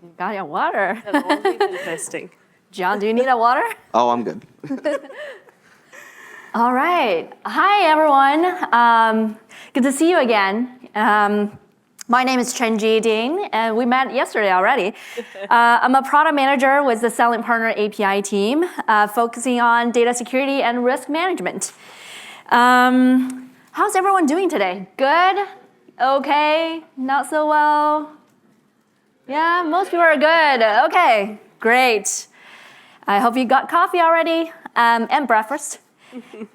You got your water. That's always interesting. John, do you need a water? Oh, I'm good. All right. Hi, everyone. Good to see you again. My name is Chenji Ding, and we met yesterday already. I'm a product manager with the Selling Partner API team, focusing on data security and risk management. How's everyone doing today? Good? Okay? Not so well? Yeah, most people are good. Okay, great. I hope you got coffee already and breakfast.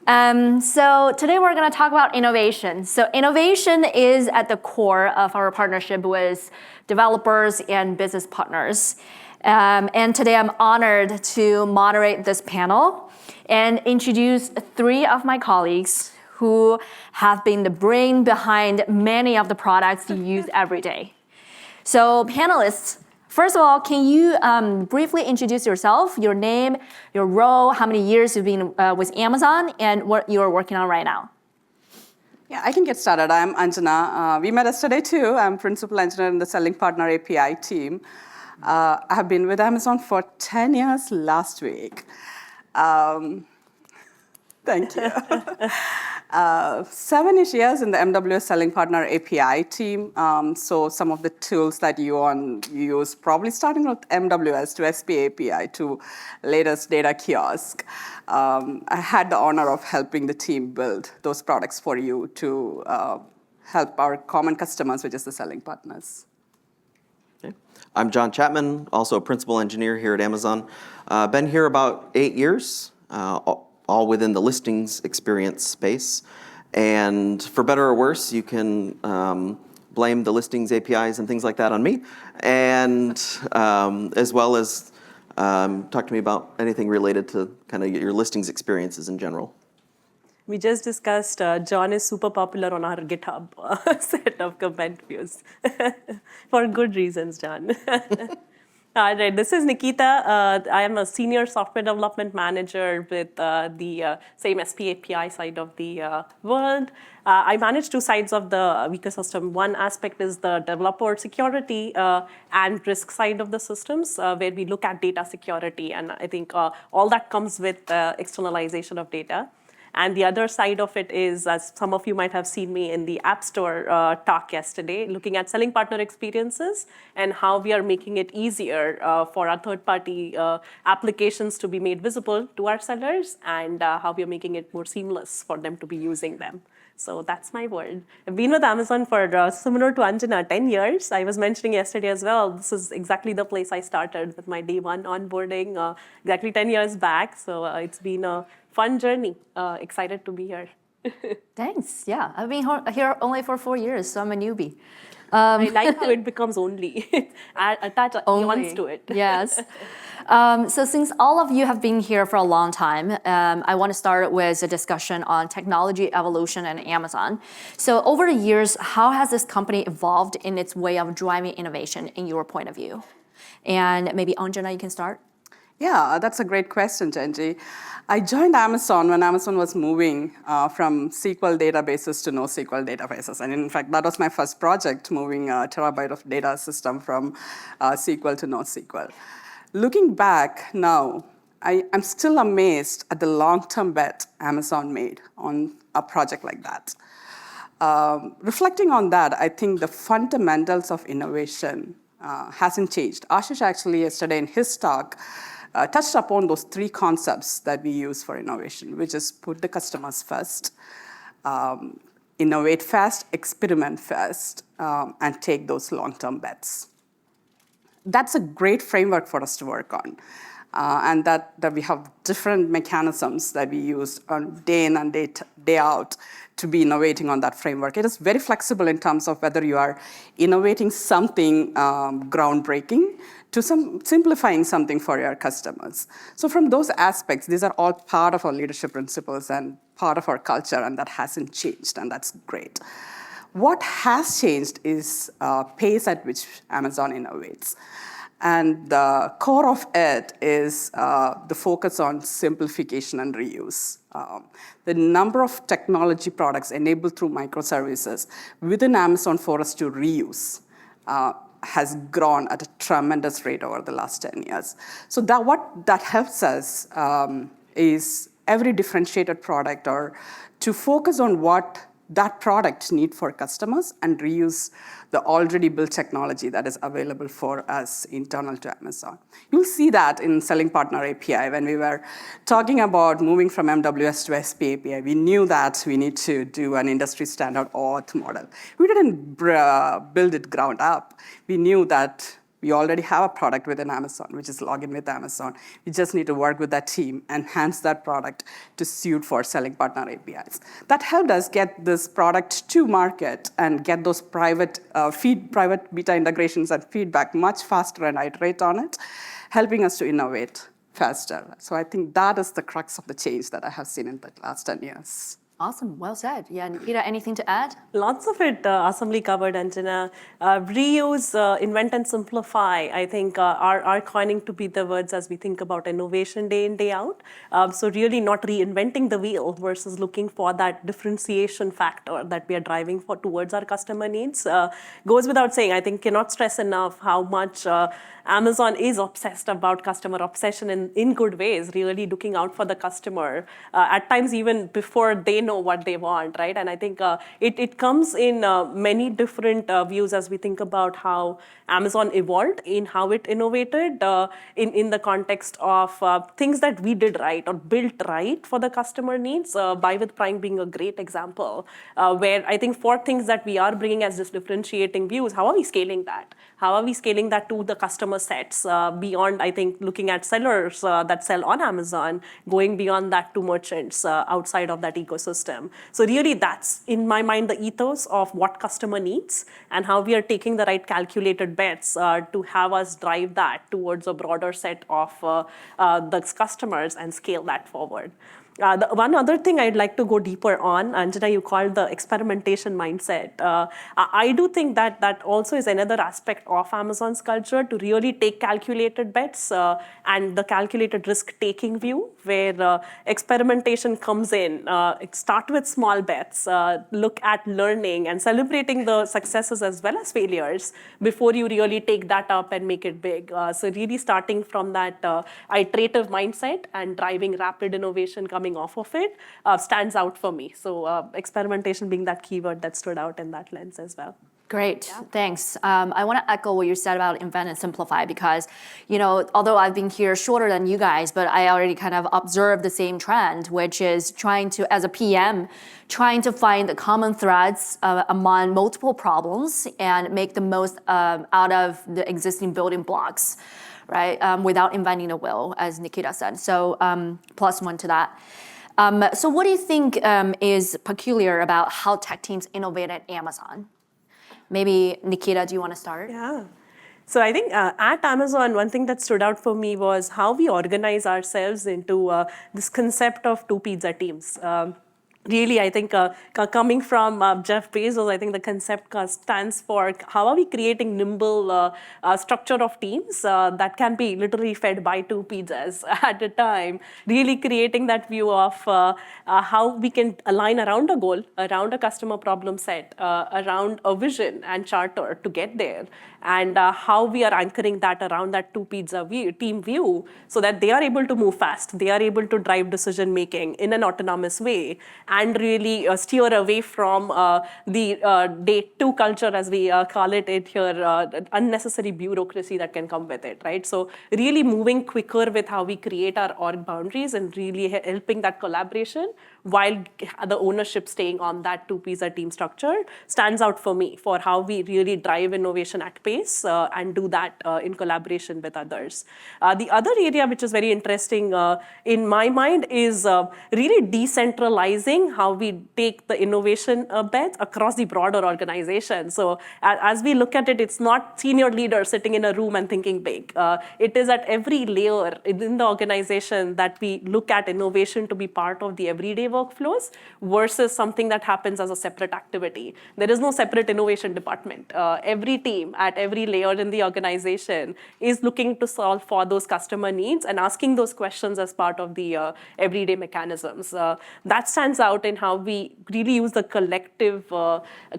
So today we're going to talk about innovation. So innovation is at the core of our partnership with developers and business partners. And today I'm honored to moderate this panel and introduce three of my colleagues who have been the brain behind many of the products you use every day. So panelists, first of all, can you briefly introduce yourself, your name, your role, how many years you've been with Amazon, and what you're working on right now? Yeah, I can get started. I'm Anjana. We met yesterday too. I'm principal engineer in the Selling Partner API team. I have been with Amazon for 10 years last week. Thank you. 7-ish years in the MWS Selling Partner API team. So some of the tools that you use, probably starting with MWS to SP API to latest data kiosk. I had the honor of helping the team build those products for you to help our common customers, which is the selling partners. Okay. I'm John Chapman, also a principal engineer here at Amazon. Been here about 8 years. All within the listings experience space. And for better or worse, you can blame the listings APIs and things like that on me. And as well as talk to me about anything related to kind of your listings experiences in general. We just discussed John is super popular on our GitHub set of comment views. For good reasons, John. All right, this is Nikita. I am a senior software development manager with the same SP API side of the world. I manage two sides of the ecosystem. One aspect is the developer security and risk side of the systems, where we look at data security. And I think all that comes with externalization of data. And the other side of it is, as some of you might have seen me in the App Store talk yesterday, looking at selling partner experiences and how we are making it easier for our third-party applications to be made visible to our sellers, and how we are making it more seamless for them to be using them. So that's my word. I've been with Amazon for similar to Anjana, 10 years. I was mentioning yesterday as well, this is exactly the place I started with my day one onboarding, exactly 10 years back. So it's been a fun journey. Excited to be here. Thanks. Yeah, I've been here only for 4 years, so I'm a newbie. I like how it becomes only. Attach nuance to it. Yes. So since all of you have been here for a long time, I want to start with a discussion on technology evolution and Amazon. So over the years, how has this company evolved in its way of driving innovation in your point of view? And maybe Anjana, you can start. Yeah, that's a great question, Chenji. I joined Amazon when Amazon was moving from SQL databases to NoSQL databases. And in fact, that was my first project, moving a terabyte of data system from SQL to NoSQL. Looking back now, I'm still amazed at the long-term bet Amazon made on a project like that. Reflecting on that, I think the fundamentals of innovation hasn't changed. Ashish actually yesterday in his talk touched upon those three concepts that we use for innovation, which is put the customers first, innovate fast, experiment fast, and take those long-term bets. That's a great framework for us to work on. And that we have different mechanisms that we use on day in and day out to be innovating on that framework. It is very flexible in terms of whether you are innovating something groundbreaking to simplifying something for your customers. So from those aspects, these are all part of our leadership principles and part of our culture, and that hasn't changed, and that's great. What has changed is pace at which Amazon innovates. And the core of it is the focus on simplification and reuse. The number of technology products enabled through microservices within Amazon for us to reuse has grown at a tremendous rate over the last 10 years. So what that helps us is every differentiated product or to focus on what that product need for customers and reuse the already built technology that is available for us internal to Amazon. You'll see that in Selling Partner API. When we were talking about moving from MWS to SP API, we knew that we need to do an industry standard auth model. We didn't build it ground up. We knew that we already have a product within Amazon, which is Login with Amazon. We just need to work with that team, enhance that product to suit for Selling Partner APIs. That helped us get this product to market and get those private beta integrations and feedback much faster and iterate on it, helping us to innovate faster. So I think that is the crux of the change that I have seen in the last 10 years. Awesome, well said. Yeah, Nikita, anything to add? Lots of it awesomely covered, Anjana. Reuse, invent, and simplify, I think, are coining to be the words as we think about innovation day in, day out. So really not reinventing the wheel versus looking for that differentiation factor that we are driving for towards our customer needs. Goes without saying, I think cannot stress enough how much Amazon is obsessed about customer obsession in good ways, really looking out for the customer, at times even before they know what they want, right? And I think it comes in many different views as we think about how Amazon evolved in how it innovated in the context of things that we did right or built right for the customer needs, Buy with Prime being a great example, where I think for things that we are bringing as just differentiating views, how are we scaling that? How are we scaling that to the customer sets beyond, I think, looking at sellers that sell on Amazon, going beyond that to merchants outside of that ecosystem. So really that's, in my mind, the ethos of what customer needs and how we are taking the right calculated bets to have us drive that towards a broader set of the customers and scale that forward. The one other thing I'd like to go deeper on, Anjana, you called the experimentation mindset. I do think that that also is another aspect of Amazon's culture to really take calculated bets and the calculated risk-taking view, where experimentation comes in. Start with small bets, look at learning and celebrating the successes as well as failures before you really take that up and make it big. So really starting from that iterative mindset and driving rapid innovation coming off of it stands out for me. So experimentation being that keyword that stood out in that lens as well. Great, thanks. I want to echo what you said about invent and simplify because, you know, although I've been here shorter than you guys, but I already kind of observed the same trend, which is trying to, as a PM, trying to find the common threads among multiple problems and make the most out of the existing building blocks, right? Without inventing the wheel, as Nikita said. So +1 to that. So what do you think is peculiar about how tech teams innovate at Amazon? Maybe Nikita, do you want to start? Yeah. So I think at Amazon, one thing that stood out for me was how we organize ourselves into this concept of two pizza teams. Really, I think coming from Jeff Bezos, I think the concept stands for how are we creating nimble structure of teams that can be literally fed by two pizzas at a time. Really creating that view of how we can align around a goal, around a customer problem set, around a vision and charter to get there. And how we are anchoring that around that two pizza team view so that they are able to move fast, they are able to drive decision making in an autonomous way and really steer away from the day two culture, as we call it here, unnecessary bureaucracy that can come with it, right? So really moving quicker with how we create our org boundaries and really helping that collaboration while the ownership staying on that two pizza team structure stands out for me for how we really drive innovation at pace and do that in collaboration with others. The other area which is very interesting in my mind is really decentralizing how we take the innovation bets across the broader organization. So as we look at it, it's not senior leaders sitting in a room and thinking big. It is at every layer in the organization that we look at innovation to be part of the everyday workflows versus something that happens as a separate activity. There is no separate innovation department. Every team at every layer in the organization is looking to solve for those customer needs and asking those questions as part of the everyday mechanisms. That stands out in how we really use the collective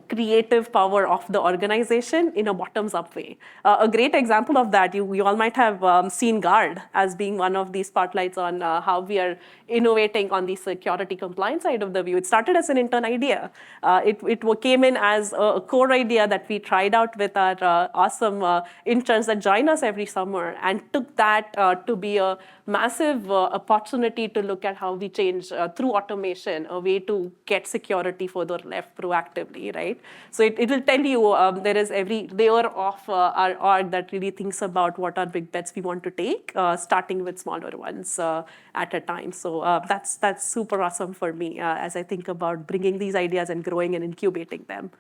creative power of the organization in a bottoms-up way. A great example of that, you all might have seen Guard as being one of these spotlights on how we are innovating on the security compliance side of the view. It started as an intern idea. It came in as a core idea that we tried out with our awesome interns that join us every summer, and took that to be a massive opportunity to look at how we change through automation, a way to get security further left proactively, right? So it will tell you there is every layer of our org that really thinks about what are big bets we want to take, starting with smaller ones at a time. So that's super awesome for me as I think about bringing these ideas and growing and incubating them.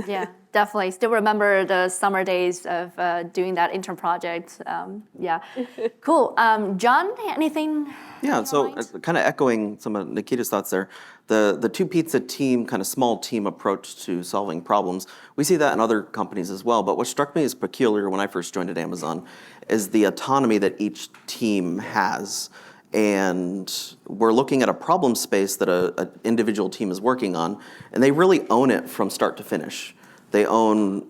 Yeah, definitely. Still remember the summer days of doing that intern project. Yeah, cool. John, anything? Yeah, so kind of echoing some of Nikita's thoughts there, the two pizza team, kind of small team approach to solving problems, we see that in other companies as well. But what struck me as peculiar when I first joined at Amazon is the autonomy that each team has. And we're looking at a problem space that an individual team is working on, and they really own it from start to finish. They own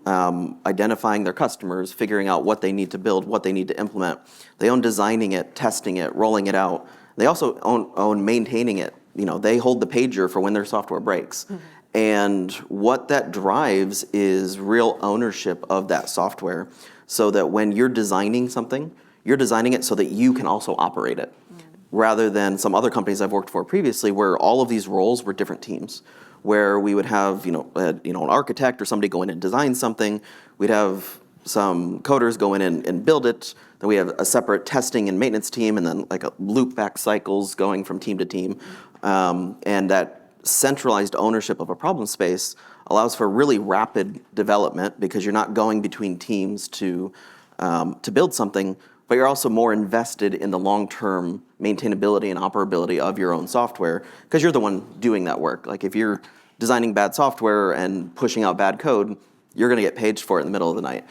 identifying their customers, figuring out what they need to build, what they need to implement. They own designing it, testing it, rolling it out. They also own maintaining it. They hold the pager for when their software breaks. Mm-hmm. And what that drives is real ownership of that software, so that when you're designing something, you're designing it so that you can also operate it. Rather than some other companies I've worked for previously, where all of these roles were different teams, where we would have an architect or somebody go in and design something. We'd have some coders go in and build it. Then we have a separate testing and maintenance team, and then like a loop back cycles going from team to team. And that centralized ownership of a problem space allows for really rapid development, because you're not going between teams to build something, but you're also more invested in the long-term maintainability and operability of your own software, because you're the one doing that work. Like if you're designing bad software and pushing out bad code, you're going to get paged for it in the middle of the night.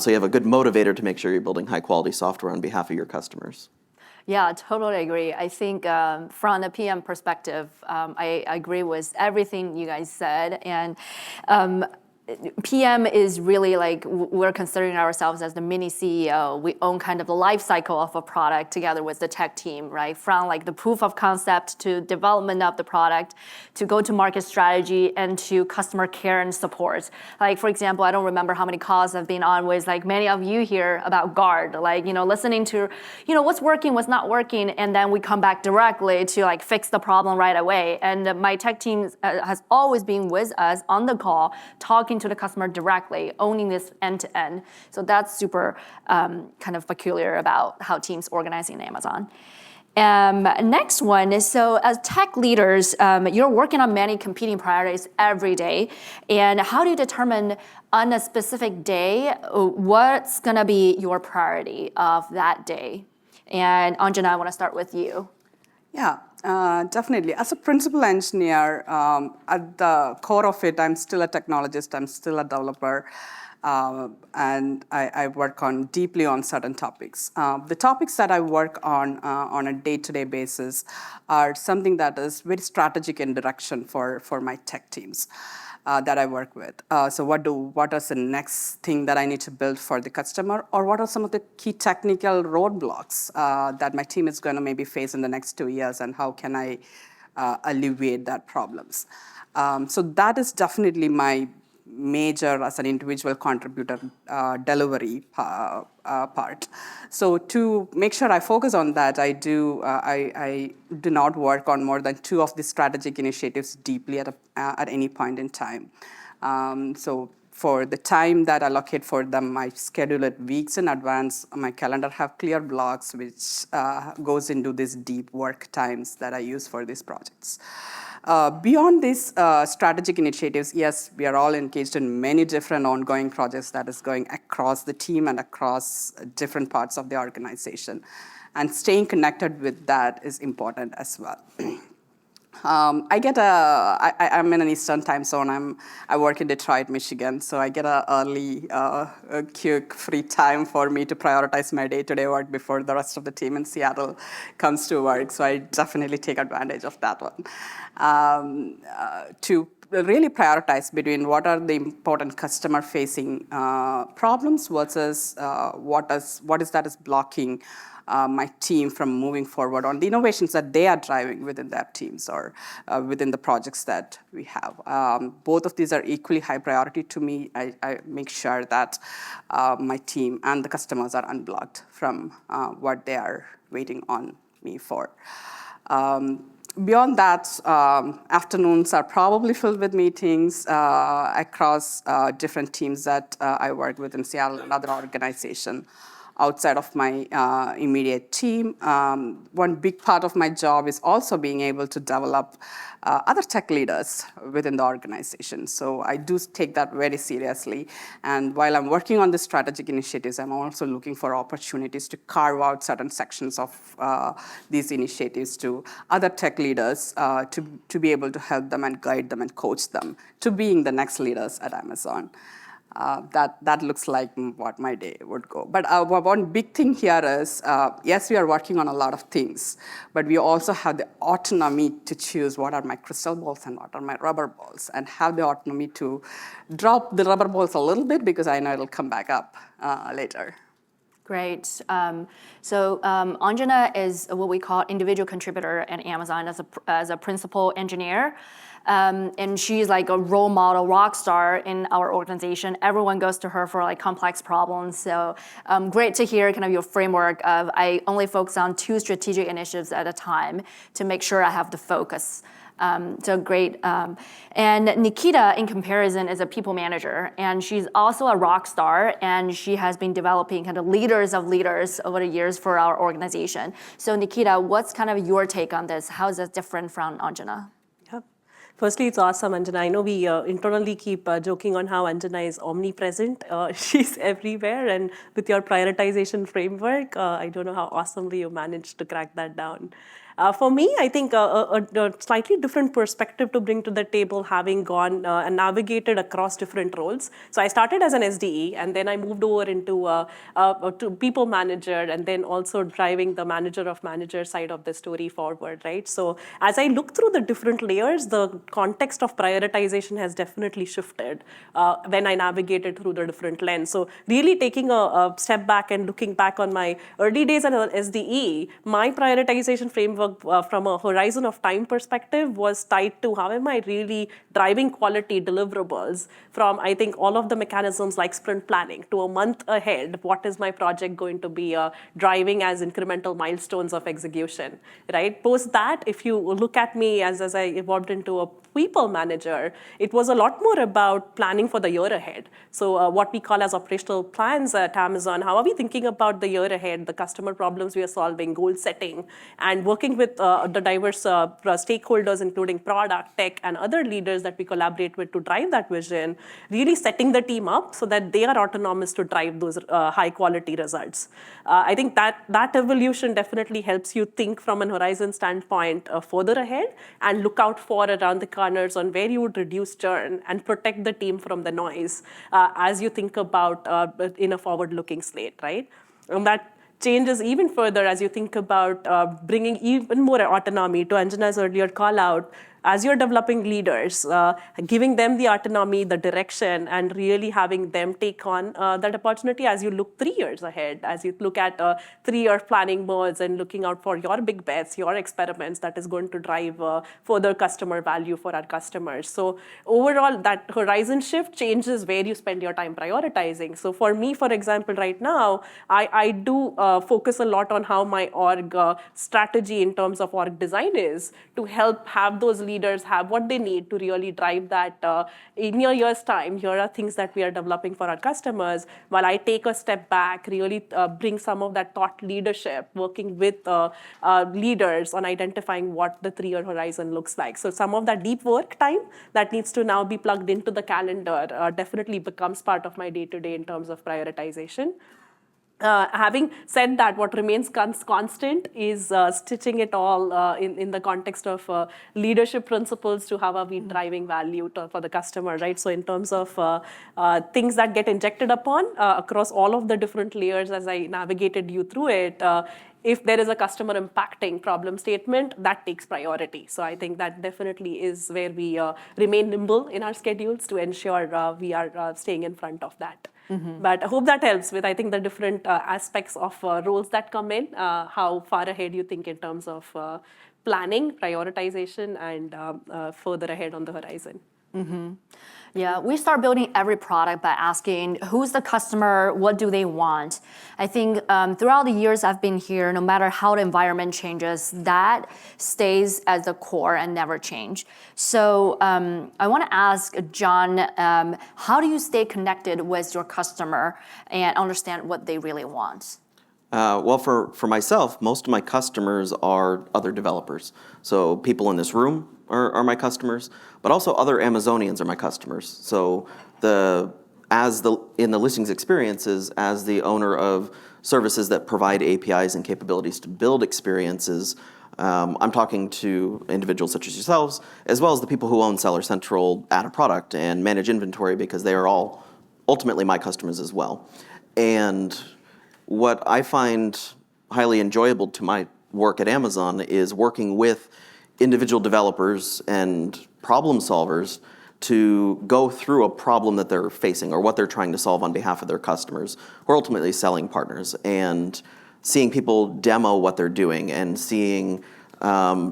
So you have a good motivator to make sure you're building high-quality software on behalf of your customers. Yeah, I totally agree. I think from the PM perspective, I agree with everything you guys said. And PM is really like, we're considering ourselves as the mini CEO. We own kind of the life cycle of a product together with the tech team, right? From like the proof of concept to development of the product, to go-to-market strategy, and to customer care and support. Like, for example, I don't remember how many calls I've been on with like many of you here about Guard, like, listening to, what's working, what's not working, and then we come back directly to like fix the problem right away. And my tech team has always been with us on the call, talking to the customer directly, owning this end to end. So that's super kind of peculiar about how teams organize in Amazon. Next one is, so as tech leaders, you're working on many competing priorities every day. And how do you determine on a specific day what's going to be your priority of that day? And Anjana, I want to start with you. Yeah, definitely. As a principal engineer, at the core of it, I'm still a technologist, I'm still a developer, and I work deeply on certain topics. The topics that I work on a day-to-day basis are something that is very strategic in direction for my tech teams that I work with. So what is the next thing that I need to build for the customer, or what are some of the key technical roadblocks that my team is going to maybe face in the next 2 years, and how can I alleviate that problems? So that is definitely my major, as an individual contributor, delivery part. So to make sure I focus on that, I do not work on more than 2 of the strategic initiatives deeply at any point in time. So for the time that I allocate for them, I schedule it weeks in advance. My calendar have clear blocks, which goes into these deep work times that I use for these projects. Beyond these strategic initiatives, yes, we are all engaged in many different ongoing projects that is going across the team and across different parts of the organization. And staying connected with that is important as well. I'm in an Eastern time zone. I work in Detroit, Michigan, so I get a early, quick, free time for me to prioritize my day-to-day work before the rest of the team in Seattle comes to work. So I definitely take advantage of that one. To really prioritize between what are the important customer-facing problems versus what is that is blocking my team from moving forward on the innovations that they are driving within their teams or within the projects that we have. Both of these are equally high priority to me. I make sure that my team and the customers are unblocked from what they are waiting on me for. Beyond that, afternoons are probably filled with meetings across different teams that I work with in Seattle and other organizations outside of my immediate team. One big part of my job is also being able to develop other tech leaders within the organization. So I do take that very seriously. And while I'm working on the strategic initiatives, I'm also looking for opportunities to carve out certain sections of these initiatives to other tech leaders to be able to help them and guide them and coach them to being the next leaders at Amazon. That looks like what my day would go. But one big thing here is, yes, we are working on a lot of things, but we also have the autonomy to choose what are my crystal balls and what are my rubber balls, and have the autonomy to drop the rubber balls a little bit because I know it'll come back up later. Great. Anjana is what we call individual contributor at Amazon as a principal engineer. And she's like a role model, rock star in our organization. Everyone goes to her for like complex problems. So great to hear kind of your framework of I only focus on 2 strategic initiatives at a time to make sure I have the focus. So great. And Nikita, in comparison, is a people manager, and she's also a rock star, and she has been developing kind of leaders of leaders over the years for our organization. So Nikita, what's kind of your take on this? How is this different from Anjana? Firstly, it's awesome, Anjana. I know we internally keep joking on how Anjana is omnipresent. She's everywhere, and with your prioritization framework, I don't know how awesomely you managed to crack that down. For me, I think a slightly different perspective to bring to the table, having gone and navigated across different roles. So I started as an SDE, and then I moved over into to people manager, and then also driving the manager of manager side of the story forward, right? So as I look through the different layers, the context of prioritization has definitely shifted when I navigated through the different lens. So really taking a step back and looking back on my early days as an SDE, my prioritization framework from a horizon of time perspective was tied to how am I really driving quality deliverables from, I think, all of the mechanisms like sprint planning to a month ahead. What is my project going to be driving as incremental milestones of execution, right? Post that, if you look at me as I evolved into a people manager, it was a lot more about planning for the year ahead. So what we call as operational plans at Amazon, how are we thinking about the year ahead, the customer problems we are solving, goal setting, and working with the diverse stakeholders, including product, tech, and other leaders that we collaborate with to drive that vision, really setting the team up so that they are autonomous to drive those high quality results. I think that evolution definitely helps you think from an horizon standpoint further ahead and look out for around the corners on where you would reduce churn and protect the team from the noise as you think about in a forward-looking slate, right? And that changes even further as you think about bringing even more autonomy to Anjana's earlier call out. As you're developing leaders, giving them the autonomy, the direction, and really having them take on that opportunity as you look 3 years ahead, as you look at 3-year planning modes and looking out for your big bets, your experiments that is going to drive further customer value for our customers. So overall, that horizon shift changes where you spend your time prioritizing. So for me, for example, right now, I do focus a lot on how my org strategy in terms of org design is to help have those leaders have what they need to really drive that in a year's time. Here are things that we are developing for our customers, while I take a step back, really bring some of that thought leadership, working with leaders on identifying what the 3-year horizon looks like. So some of that deep work time that needs to now be plugged into the calendar definitely becomes part of my day-to-day in terms of prioritization. Having said that, what remains constant is stitching it all in the context of leadership principles to how are we driving value for the customer, right? So in terms of things that get injected upon across all of the different layers as I navigated you through it, if there is a customer impacting problem statement, that takes priority. So I think that definitely is where we remain nimble in our schedules to ensure we are staying in front of that. But I hope that helps with, I think, the different aspects of roles that come in, how far ahead you think in terms of planning, prioritization, and further ahead on the horizon. Yeah, we start building every product by asking who's the customer, what do they want? I think throughout the years I've been here, no matter how the environment changes, that stays at the core and never change. So I want to ask John, how do you stay connected with your customer and understand what they really want? Well, for myself, most of my customers are other developers. So people in this room are my customers, but also other Amazonians are my customers. So in the listings experiences, as the owner of services that provide APIs and capabilities to build experiences, I'm talking to individuals such as yourselves, as well as the people who own Seller Central, add a product, and manage inventory, because they are all ultimately my customers as well. And what I find highly enjoyable to my work at Amazon is working with individual developers and problem solvers to go through a problem that they're facing or what they're trying to solve on behalf of their customers, or ultimately selling partners, and seeing people demo what they're doing and seeing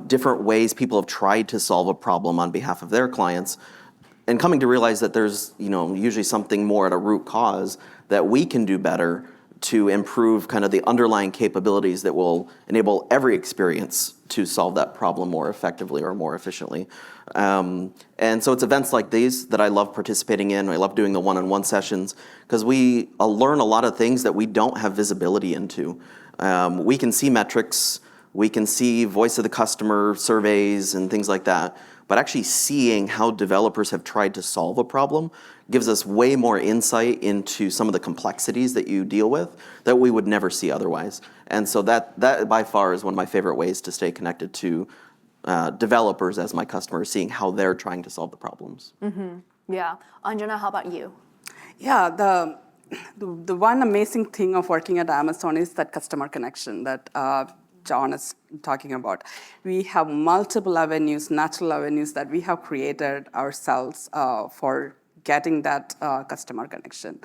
different ways people have tried to solve a problem on behalf of their clients, and coming to realize that there's usually something more at a root cause that we can do better to improve kind of the underlying capabilities that will enable every experience to solve that problem more effectively or more efficiently. And so it's events like these that I love participating in. I love doing the one-on-one sessions, because we learn a lot of things that we don't have visibility into. We can see metrics, we can see voice of the customer surveys and things like that, but actually seeing how developers have tried to solve a problem gives us way more insight into some of the complexities that you deal with that we would never see otherwise. And so that by far is one of my favorite ways to stay connected to developers as my customers, seeing how they're trying to solve the problems. Yeah. Anjana, how about you? Yeah, the one amazing thing of working at Amazon is that customer connection that John is talking about. We have multiple avenues, natural avenues that we have created ourselves for getting that customer connection.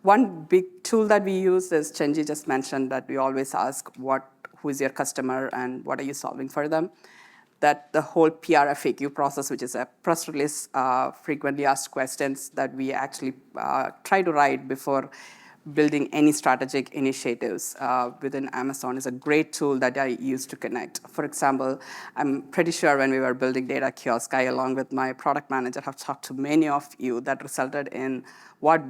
One big tool that we use is Chenji just mentioned, that we always ask who is your customer and what are you solving for them. That the whole PR FAQ process, which is a press release, frequently asked questions that we actually try to write before building any strategic initiatives within Amazon, is a great tool that I use to connect. For example, I'm pretty sure when we were building Data Kiosk, I, along with my product manager, have talked to many of you that resulted in what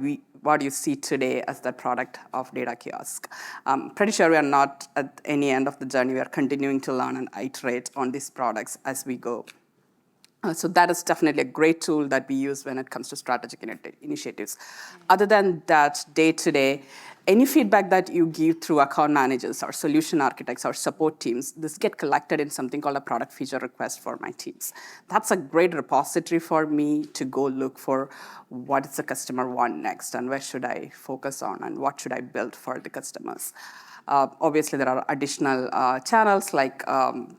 you see today as the product of Data Kiosk. I'm pretty sure we are not at any end of the journey. We are continuing to learn and iterate on these products as we go. So that is definitely a great tool that we use when it comes to strategic initiatives. Other than that, day-to-day, any feedback that you give through account managers or solution architects or support teams, this get collected in something called a product feature request for my teams. That's a great repository for me to go look for what does the customer want next, and where should I focus on, and what should I build for the customers. Obviously, there are additional channels, like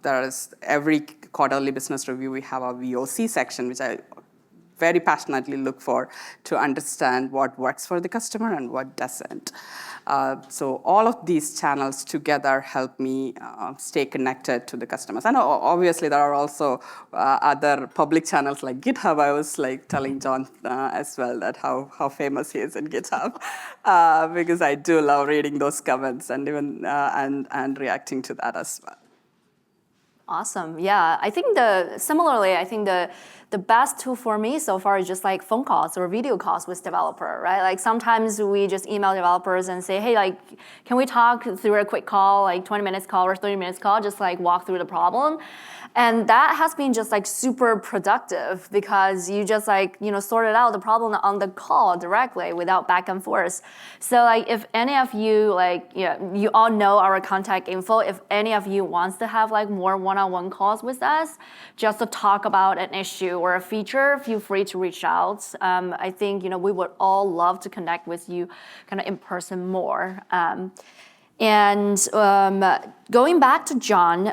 there is every quarterly business review, we have a VOC section, which I very passionately look for to understand what works for the customer and what doesn't. So all of these channels together help me stay connected to the customers. And obviously, there are also other public channels like GitHub. I was like telling John as well that how famous he is in GitHub, because I do love reading those comments and even and reacting to that as well. Awesome. Yeah, I think similarly, I think the best tool for me so far is just like phone calls or video calls with developer, right? Like sometimes we just email developers and say, hey, like, can we talk through a quick call, like 20 minutes call or 30 minutes call, just like walk through the problem. And that has been just like super productive because you just like, sorted out the problem on the call directly without back and forth. So like if any of you like, you all know our contact info, if any of you wants to have like more one-on-one calls with us, just to talk about an issue or a feature, feel free to reach out. I think, we would all love to connect with you kind of in person more. And going back to John,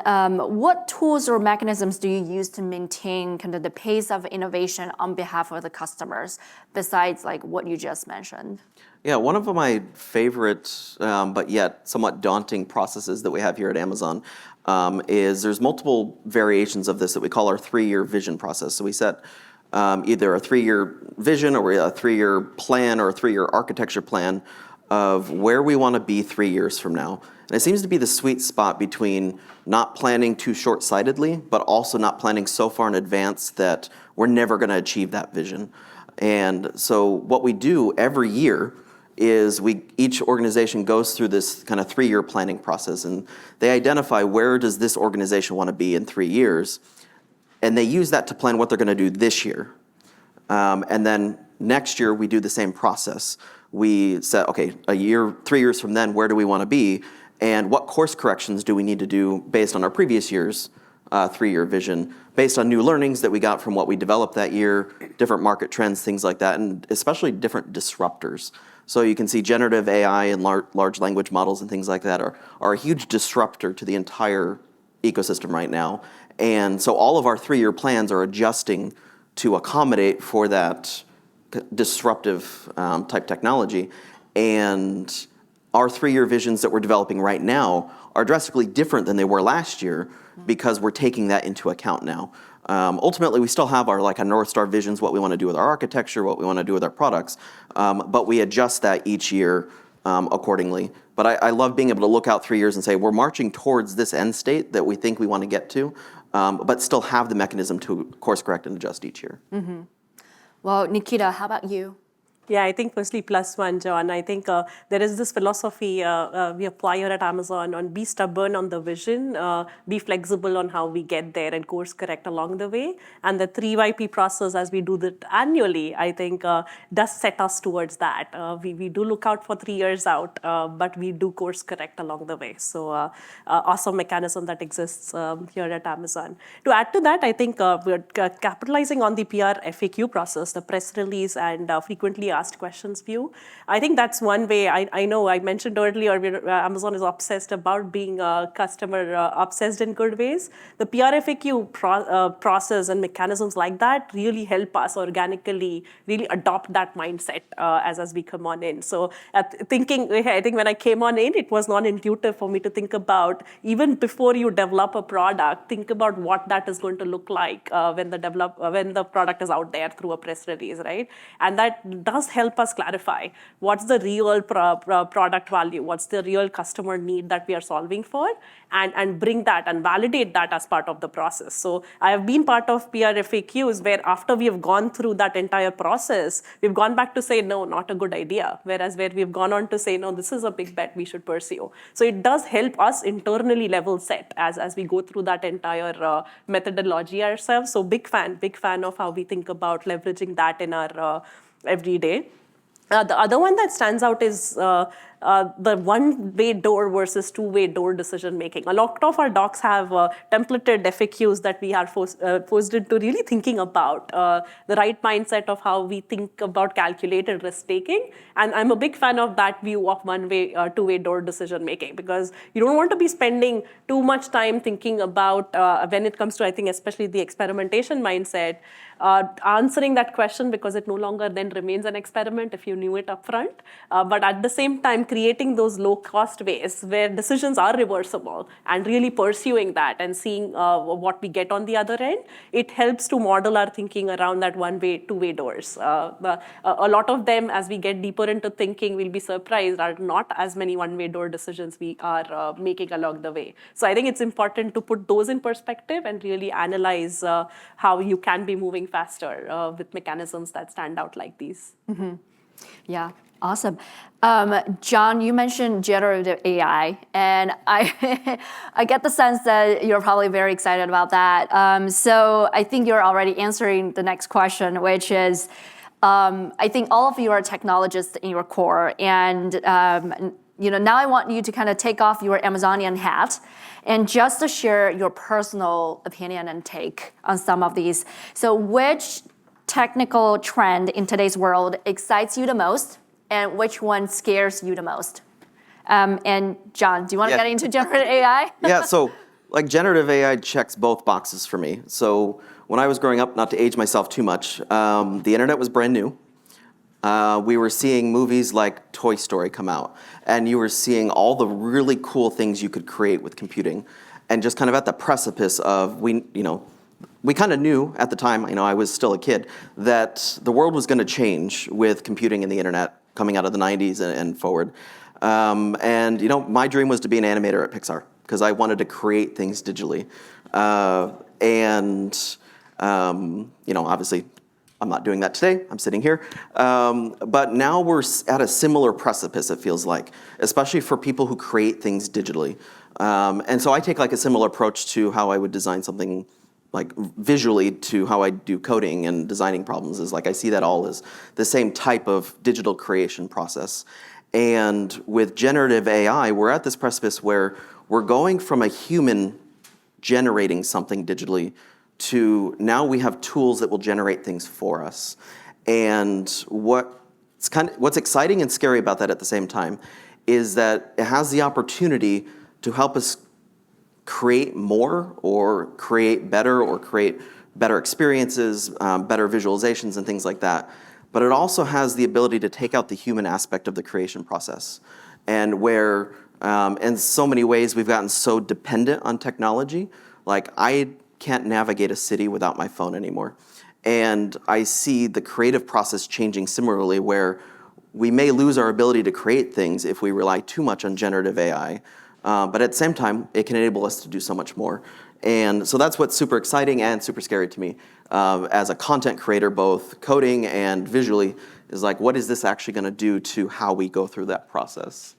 what tools or mechanisms do you use to maintain kind of the pace of innovation on behalf of the customers, besides like what you just mentioned? Yeah, one of my favorite, but yet somewhat daunting processes that we have here at Amazon is there's multiple variations of this that we call our 3-year vision process. So we set either a 3-year vision or a 3-year plan or a 3-year architecture plan of where we want to be 3 years from now. And it seems to be the sweet spot between not planning too short-sightedly, but also not planning so far in advance that we're never going to achieve that vision. And so what we do every year is each organization goes through this kind of 3-year planning process, and they identify where does this organization want to be in 3 years, and they use that to plan what they're going to do this year. And then next year we do the same process. We set, okay, 3 years from then, where do we want to be? And what course corrections do we need to do based on our previous year's 3-year vision, based on new learnings that we got from what we developed that year, different market trends, things like that, and especially different disruptors. So you can see generative AI and large language models and things like that are a huge disruptor to the entire ecosystem right now. And so all of our 3-year plans are adjusting to accommodate for that disruptive type technology. And our 3-year visions that we're developing right now are drastically different than they were last year because we're taking that into account now. Ultimately, we still have our North Star visions, what we want to do with our architecture, what we want to do with our products, but we adjust that each year accordingly. But I love being able to look out 3 years and say, we're marching towards this end state that we think we want to get to, but still have the mechanism to course correct and adjust each year. Mm-hmm. Well, Nikita, how about you? Yeah, I think firstly, +1, John. I think there is this philosophy we apply here at Amazon on be stubborn on the vision, be flexible on how we get there and course correct along the way. And the 3YP process, as we do that annually, I think does set us towards that. We do look out for 3 years out, but we do course correct along the way. So awesome mechanism that exists here at Amazon. To add to that, I think we're capitalizing on the PR FAQ process, the press release and frequently asked questions view. I think that's one way. I know I mentioned earlier Amazon is obsessed about being customer obsessed in good ways. The PR FAQ process and mechanisms like that really help us organically really adopt that mindset as we come on in. So I think when I came on in, it was not intuitive for me to think about, even before you develop a product, think about what that is going to look like when the product is out there through a press release, right? And that does help us clarify what's the real product value, what's the real customer need that we are solving for, and bring that and validate that as part of the process. So I have been part of PR FAQs where after we have gone through that entire process, we've gone back to say, no, not a good idea. Whereas where we've gone on to say, no, this is a big bet we should pursue. So it does help us internally level set as we go through that entire methodology ourselves. So big fan of how we think about leveraging that in our every day. The other one that stands out is the one-way door versus two-way door decision making. A lot of our docs have templated FAQs that we are forced into really thinking about the right mindset of how we think about calculated risk taking. And I'm a big fan of that view of one-way, two-way door decision making, because you don't want to be spending too much time thinking about when it comes to, I think, especially the experimentation mindset, answering that question, because it no longer then remains an experiment if you knew it up front. But at the same time, creating those low-cost ways where decisions are reversible and really pursuing that and seeing what we get on the other end, it helps to model our thinking around that one-way, two-way doors. A lot of them, as we get deeper into thinking, we'll be surprised are not as many one-way door decisions we are making along the way. So I think it's important to put those in perspective and really analyze how you can be moving faster with mechanisms that stand out like these. Yeah, awesome. John, you mentioned generative AI, and I get the sense that you're probably very excited about that. So I think you're already answering the next question, which is, I think all of you are technologists in your core, and now I want you to kind of take off your Amazonian hat and just to share your personal opinion and take on some of these. So which technical trend in today's world excites you the most, and which one scares you the most? And John, do you want to get into generative AI? Yeah, so like generative AI checks both boxes for me. So when I was growing up, not to age myself too much, the internet was brand new. We were seeing movies like Toy Story come out, and you were seeing all the really cool things you could create with computing, and just kind of at the precipice of we kind of knew at the time, I was still a kid, that the world was going to change with computing and the internet coming out of the 90s and forward. My dream was to be an animator at Pixar because I wanted to create things digitally. Obviously, I'm not doing that today. I'm sitting here. But now we're at a similar precipice, it feels like, especially for people who create things digitally. And so I take like a similar approach to how I would design something like visually to how I do coding and designing problems. Is like I see that all as the same type of digital creation process. And with generative AI, we're at this precipice where we're going from a human generating something digitally to now we have tools that will generate things for us. And what's exciting and scary about that at the same time is that it has the opportunity to help us create more or create better experiences, better visualizations and things like that. But it also has the ability to take out the human aspect of the creation process. And where in so many ways we've gotten so dependent on technology, like I can't navigate a city without my phone anymore. And I see the creative process changing similarly where we may lose our ability to create things if we rely too much on generative AI. But at the same time, it can enable us to do so much more. And so that's what's super exciting and super scary to me. As a content creator, both coding and visually, is like, what is this actually going to do to how we go through that process?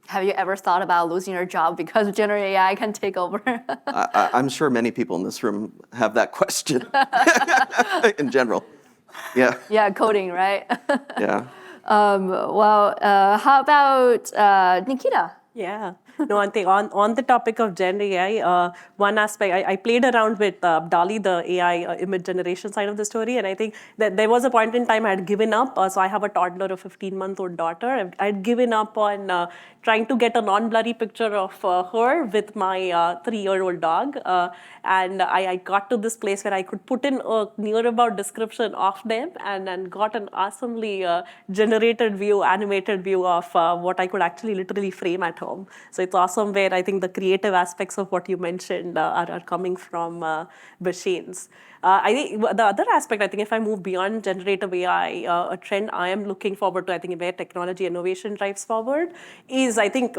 Have you ever thought about losing your job because generative AI can take over? I'm sure many people in this room have that question in general. Yeah. Yeah, coding, right? Yeah. How about Nikita? Yeah. No, one thing on the topic of Gen AI, one aspect, I played around with DALL-E, the AI image generation side of the story, and I think that there was a point in time I had given up. So I have a toddler, a 15-month-old daughter. I'd given up on trying to get a non-blurry picture of her with my 3-year-old dog. And I got to this place where I could put in a near about description of them and got an awesomely generated view, animated view of what I could actually literally frame at home. So it's awesome where I think the creative aspects of what you mentioned are coming from machines. I think the other aspect, I think if I move beyond generative AI, a trend I am looking forward to, I think where technology innovation drives forward, is I think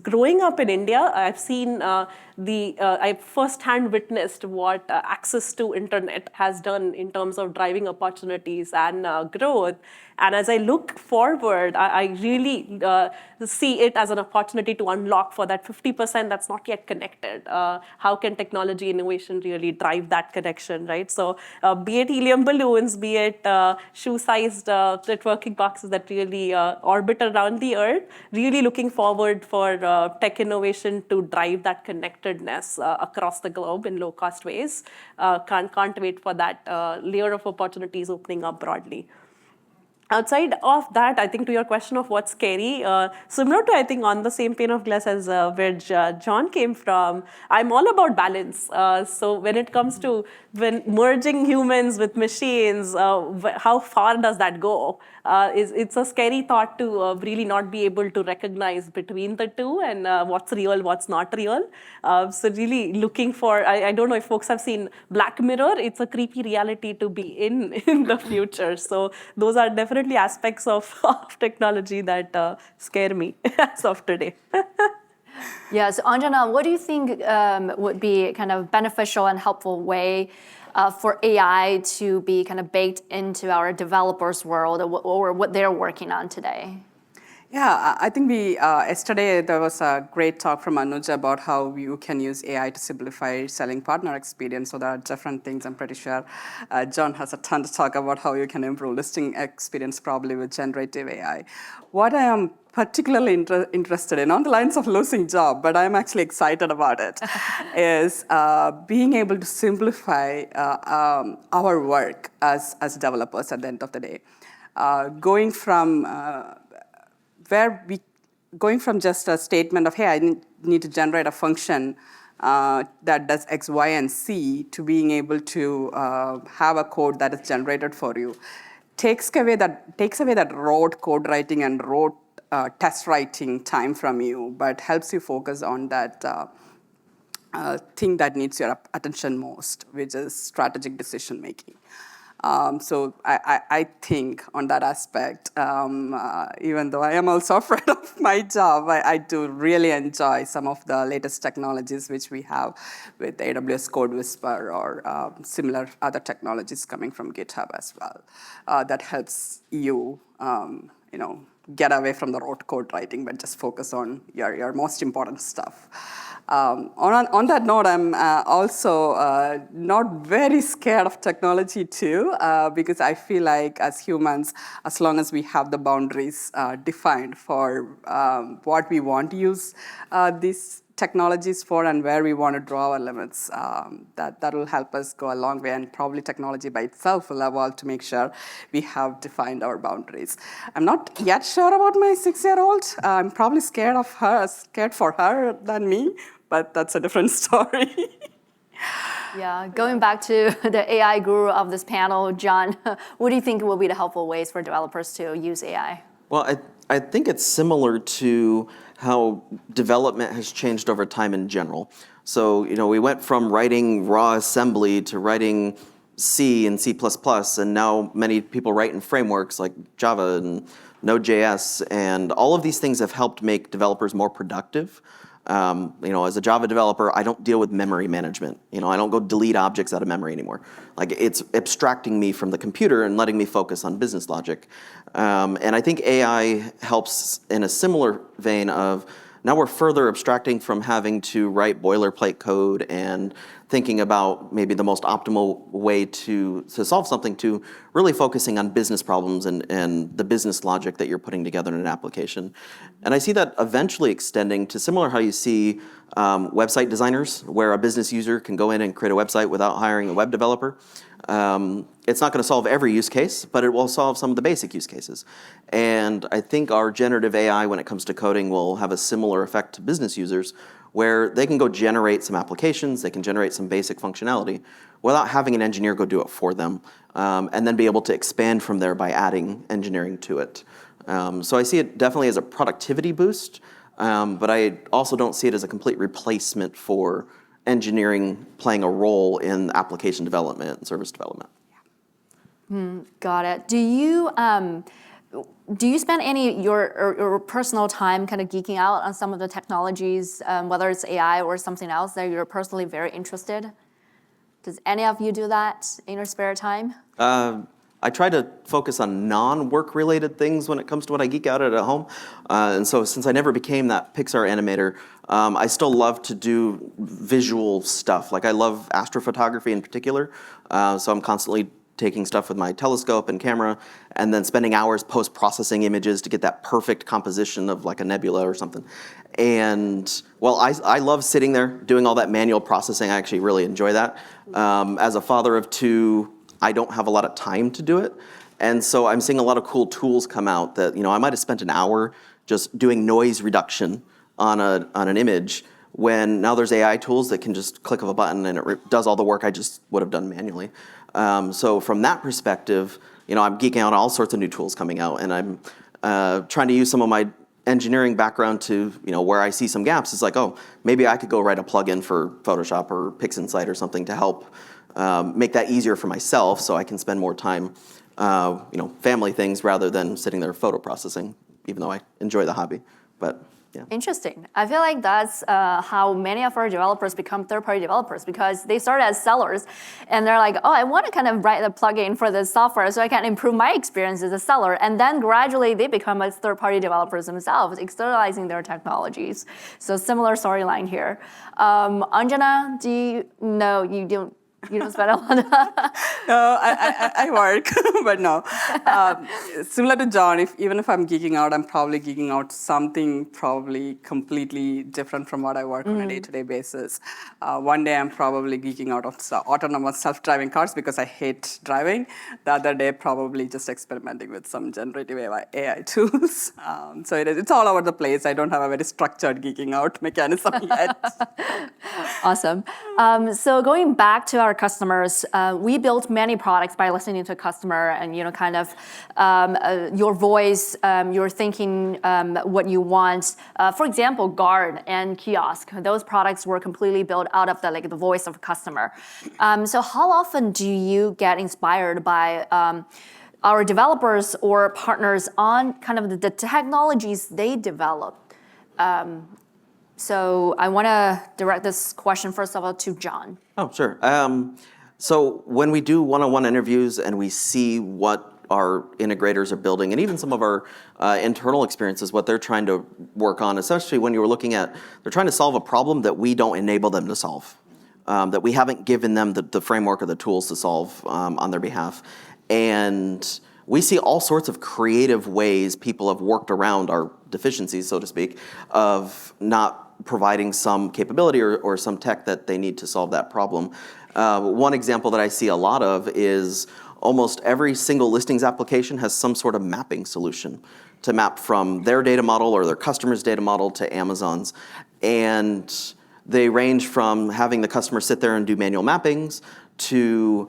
growing up in India, I've seen I've firsthand witnessed what access to internet has done in terms of driving opportunities and growth. And as I look forward, I really see it as an opportunity to unlock for that 50% that's not yet connected. How can technology innovation really drive that connection, right? So be it helium balloons, be it shoe-sized networking boxes that really orbit around the Earth, really looking forward for tech innovation to drive that connectedness across the globe in low-cost ways. Can't wait for that layer of opportunities opening up broadly. Outside of that, I think to your question of what's scary, similar to, I think, on the same pane of glass as where John came from, I'm all about balance. So when it comes to when merging humans with machines, how far does that go? it's a scary thought to really not be able to recognize between the two and what's real, what's not real. So really looking for, I don't know if folks have seen Black Mirror, it's a creepy reality to be in the future. So those are definitely aspects of technology that scare me as of today. Yeah, so Anjana, what do you think would be kind of beneficial and helpful way for AI to be kind of baked into our developers' world or what they're working on today? Yeah, I think yesterday there was a great talk from Anuj about how you can use AI to simplify selling partner experience. So there are different things. I'm pretty sure John has a ton to talk about how you can improve listing experience probably with generative AI. What I am particularly interested in, on the lines of losing job, but I'm actually excited about it, is being able to simplify our work as developers at the end of the day. Going from just a statement of, hey, I need to generate a function that does X, Y, and Z, to being able to have a code that is generated for you, takes away that rote code writing and rote test writing time from you, but helps you focus on that thing that needs your attention most, which is strategic decision making. So I think on that aspect, even though I am also afraid of my job, I do really enjoy some of the latest technologies which we have with AWS Code Whisper or similar other technologies coming from GitHub as well. That helps you, get away from the rote code writing, but just focus on your most important stuff. On that note, I'm also not very scared of technology too, because I feel like as humans, as long as we have the boundaries defined for what we want to use these technologies for and where we want to draw our limits, that will help us go a long way, and probably technology by itself will evolve to make sure we have defined our boundaries. I'm not yet sure about my 6-year-old. I'm probably scared for her than me, but that's a different story. Yeah, going back to the AI guru of this panel, John, what do you think will be the helpful ways for developers to use AI? Well, I think it's similar to how development has changed over time in general. So, we went from writing raw assembly to writing C and C++, and now many people write in frameworks like Java and Node.js, and all of these things have helped make developers more productive. As a Java developer, I don't deal with memory management. I don't go delete objects out of memory anymore. Like, it's abstracting me from the computer and letting me focus on business logic. And I think AI helps in a similar vein of, now we're further abstracting from having to write boilerplate code and thinking about maybe the most optimal way to solve something, to really focusing on business problems and the business logic that you're putting together in an application. And I see that eventually extending to similar how you see website designers, where a business user can go in and create a website without hiring a web developer. It's not going to solve every use case, but it will solve some of the basic use cases. And I think our generative AI, when it comes to coding, will have a similar effect to business users, where they can go generate some applications, they can generate some basic functionality without having an engineer go do it for them, and then be able to expand from there by adding engineering to it. So I see it definitely as a productivity boost, but I also don't see it as a complete replacement for engineering playing a role in application development and service development. Got it. Do you spend any your personal time kind of geeking out on some of the technologies, whether it's AI or something else that you're personally very interested? Does any of you do that in your spare time? I try to focus on non-work related things when it comes to what I geek out at home. And so since I never became that Pixar animator, I still love to do visual stuff. Like, I love astrophotography in particular. So I'm constantly taking stuff with my telescope and camera and then spending hours post-processing images to get that perfect composition of like a nebula or something. And well, I love sitting there doing all that manual processing. I actually really enjoy that. As a father of two, I don't have a lot of time to do it. And so I'm seeing a lot of cool tools come out that, I might have spent an hour just doing noise reduction on an image, when now there's AI tools that can just click of a button and it does all the work I just would have done manually. So from that perspective, I'm geeking out on all sorts of new tools coming out, and I'm trying to use some of my engineering background to, where I see some gaps. It's like, oh, maybe I could go write a plugin for Photoshop or PixInsight or something to help make that easier for myself, so I can spend more time, family things rather than sitting there photo processing, even though I enjoy the hobby. But yeah. Interesting. I feel like that's how many of our developers become third-party developers, because they started as sellers and they're like, oh, I want to kind of write a plugin for this software so I can improve my experience as a seller. And then gradually they become as third-party developers themselves, externalizing their technologies. So similar storyline here. Anjana, you don't spend a lot of No, I work, but no. Similar to John, even if I'm geeking out, I'm probably geeking out something probably completely different from what I work on a day-to-day basis. One day I'm probably geeking out on autonomous self-driving cars because I hate driving. The other day probably just experimenting with some generative AI tools. So it's all over the place. I don't have a very structured geeking out mechanism yet. Awesome. So going back to our customers, we built many products by listening to a customer and your voice, your thinking, what you want. For example, Guard and Kiosk, those products were completely built out of the voice of a customer. So how often do you get inspired by our developers or partners on kind of the technologies they develop? So I want to direct this question first of all to John. Oh, sure. So when we do one-on-one interviews and we see what our integrators are building, and even some of our internal experiences, what they're trying to work on, especially when you were looking at, they're trying to solve a problem that we don't enable them to solve, that we haven't given them the framework or the tools to solve on their behalf. And we see all sorts of creative ways people have worked around our deficiencies, so to speak, of not providing some capability or some tech that they need to solve that problem. One example that I see a lot of is almost every single listings application has some sort of mapping solution to map from their data model or their customer's data model to Amazon's. And they range from having the customer sit there and do manual mappings to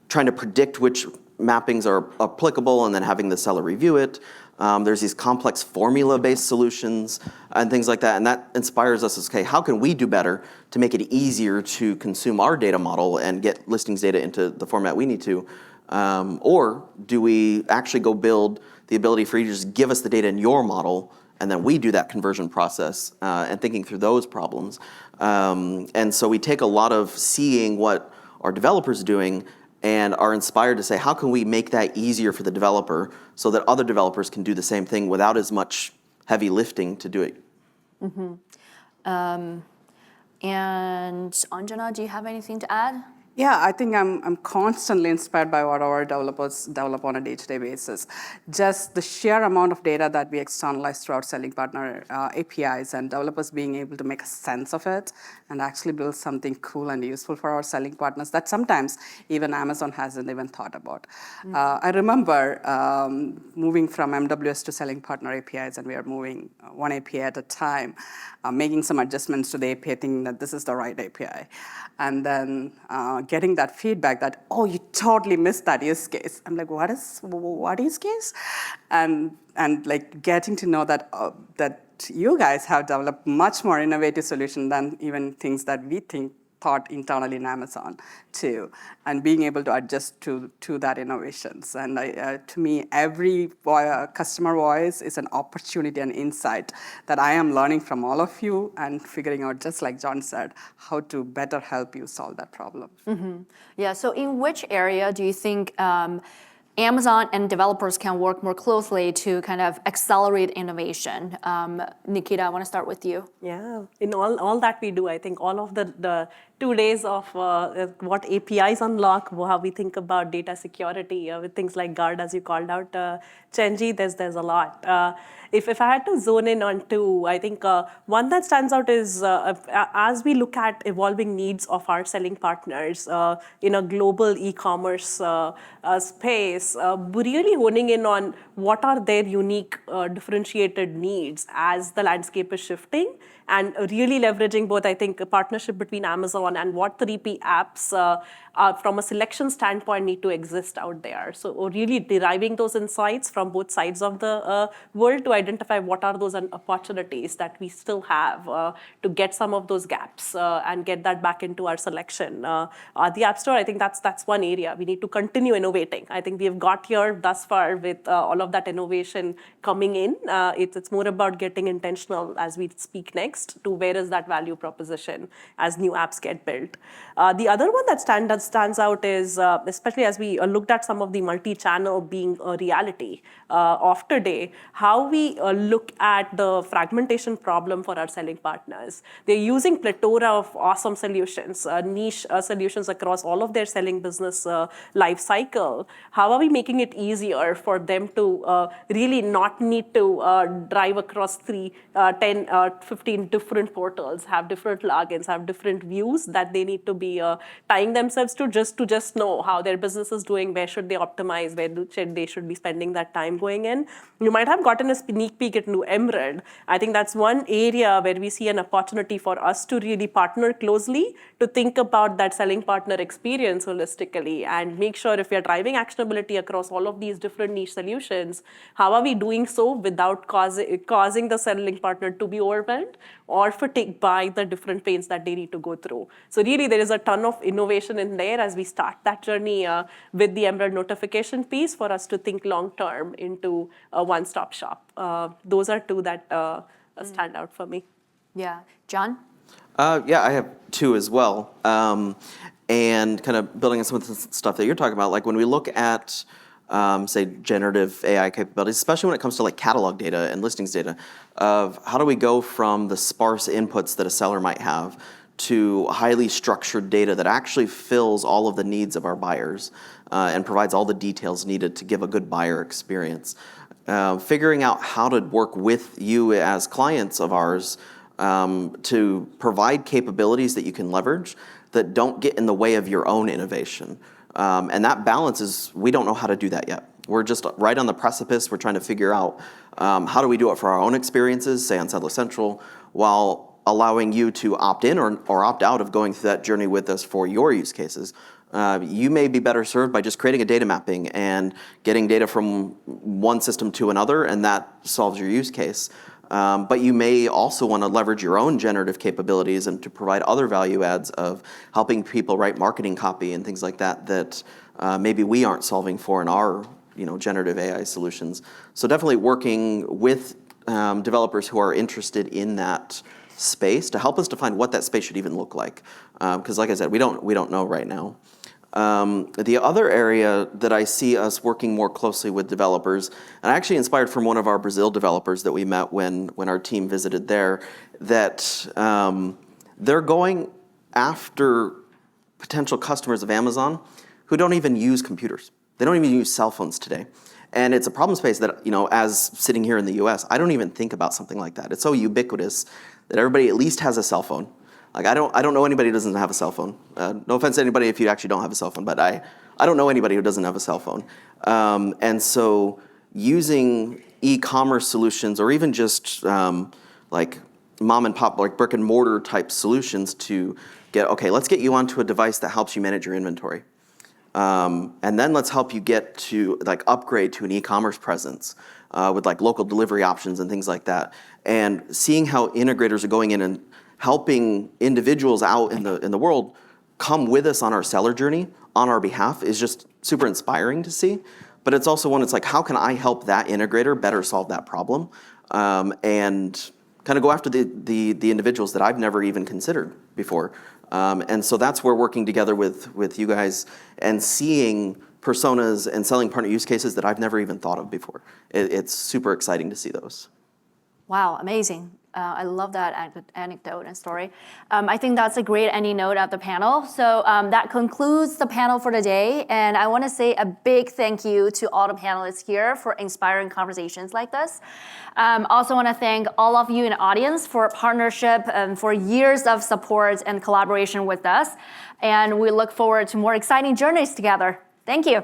trying to predict which mappings are applicable and then having the seller review it. There's these complex formula-based solutions and things like that, and that inspires us as, okay, how can we do better to make it easier to consume our data model and get listings data into the format we need to? Or do we actually go build the ability for you to just give us the data in your model, and then we do that conversion process and thinking through those problems? And so we take a lot of seeing what our developers are doing and are inspired to say, how can we make that easier for the developer so that other developers can do the same thing without as much heavy lifting to do it? Mm-hmm. And Anjana, do you have anything to add? Yeah, I think I'm constantly inspired by what our developers develop on a day-to-day basis. Just the sheer amount of data that we externalize through our selling partner APIs and developers being able to make a sense of it and actually build something cool and useful for our selling partners that sometimes even Amazon hasn't even thought about. I remember moving from MWS to selling partner APIs, and we are moving one API at a time, making some adjustments to the API, thinking that this is the right API. And then getting that feedback that, oh, you totally missed that use case. I'm like, what use case? And like getting to know that that you guys have developed much more innovative solution than even things that we thought internally in Amazon too, and being able to adjust to that innovations. And to me, every customer voice is an opportunity and insight that I am learning from all of you and figuring out, just like John said, how to better help you solve that problem. Mm-hmm. Yeah, so in which area do you think Amazon and developers can work more closely to kind of accelerate innovation? Nikita, I want to start with you. Yeah, in all that we do, I think all of the 2 days of what APIs unlock, how we think about data security, with things like Guard, as you called out, Chenji, there's a lot. If I had to zone in on two, I think one that stands out is as we look at evolving needs of our selling partners in a global e-commerce space, is really honing in on what are their unique differentiated needs as the landscape is shifting, and really leveraging both, I think, a partnership between Amazon and what 3P apps from a selection standpoint need to exist out there. So really deriving those insights from both sides of the world to identify what are those opportunities that we still have to get some of those gaps and get that back into our selection. The App Store, I think that's one area. We need to continue innovating. I think we have got here thus far with all of that innovation coming in. It's more about getting intentional as we speak next to where is that value proposition as new apps get built. The other one that stands out is, especially as we looked at some of the multi-channel being a reality of today, how we look at the fragmentation problem for our selling partners. They're using plethora of awesome solutions, niche solutions across all of their selling business life cycle. How are we making it easier for them to really not need to drive across 3, 10, 15 different portals, have different logins, have different views that they need to be tying themselves to just know how their business is doing, where should they optimize, where they should be spending that time going in. You might have gotten a sneak peek into Emerald. I think that's one area where we see an opportunity for us to really partner closely to think about that selling partner experience holistically and make sure if we are driving actionability across all of these different niche solutions, how are we doing so without causing the selling partner to be overwhelmed or fatigued by the different pains that they need to go through. So really there is a ton of innovation in there as we start that journey with the Emerald notification piece for us to think long-term into a one-stop shop. Those are two that stand out for me. Yeah. John? Yeah, I have two as well. And kind of building on some of the stuff that you're talking about, like when we look at, say, generative AI capabilities, especially when it comes to like catalog data and listings data, of how do we go from the sparse inputs that a seller might have to highly structured data that actually fills all of the needs of our buyers and provides all the details needed to give a good buyer experience. Figuring out how to work with you as clients of ours to provide capabilities that you can leverage that don't get in the way of your own innovation. And that balance is, we don't know how to do that yet. We're just right on the precipice. We're trying to figure out how do we do it for our own experiences, say on Settler Central, while allowing you to opt in or opt out of going through that journey with us for your use cases. You may be better served by just creating a data mapping and getting data from one system to another, and that solves your use case. But you may also want to leverage your own generative capabilities and to provide other value adds of helping people write marketing copy and things like that that maybe we aren't solving for in our generative AI solutions. So definitely working with developers who are interested in that space to help us define what that space should even look like. Because like I said, we don't know right now. The other area that I see us working more closely with developers, and I actually inspired from one of our Brazil developers that we met when our team visited there, that they're going after potential customers of Amazon who don't even use computers. They don't even use cell phones today. And it's a problem space that, as sitting here in the US, I don't even think about something like that. It's so ubiquitous that everybody at least has a cell phone. Like I don't know anybody who doesn't have a cell phone. No offense to anybody if you actually don't have a cell phone, but I don't know anybody who doesn't have a cell phone. And so using e-commerce solutions or even just like mom and pop, like brick and mortar type solutions to let's get you onto a device that helps you manage your inventory. And then let's help you get to upgrade to an e-commerce presence with local delivery options and things like that. And seeing how integrators are going in and helping individuals out in the world come with us on our seller journey on our behalf is just super inspiring to see. But it's also one, it's like, how can I help that integrator better solve that problem? And kind of go after the individuals that I've never even considered before. And so that's where working together with you guys and seeing personas and selling partner use cases that I've never even thought of before. It's super exciting to see those. Wow, amazing. I love that anecdote and story. I think that's a great ending note of the panel. So that concludes the panel for today. And I want to say a big thank you to all the panelists here for inspiring conversations like this. Also want to thank all of you in the audience for partnership and for years of support and collaboration with us. And we look forward to more exciting journeys together. Thank you.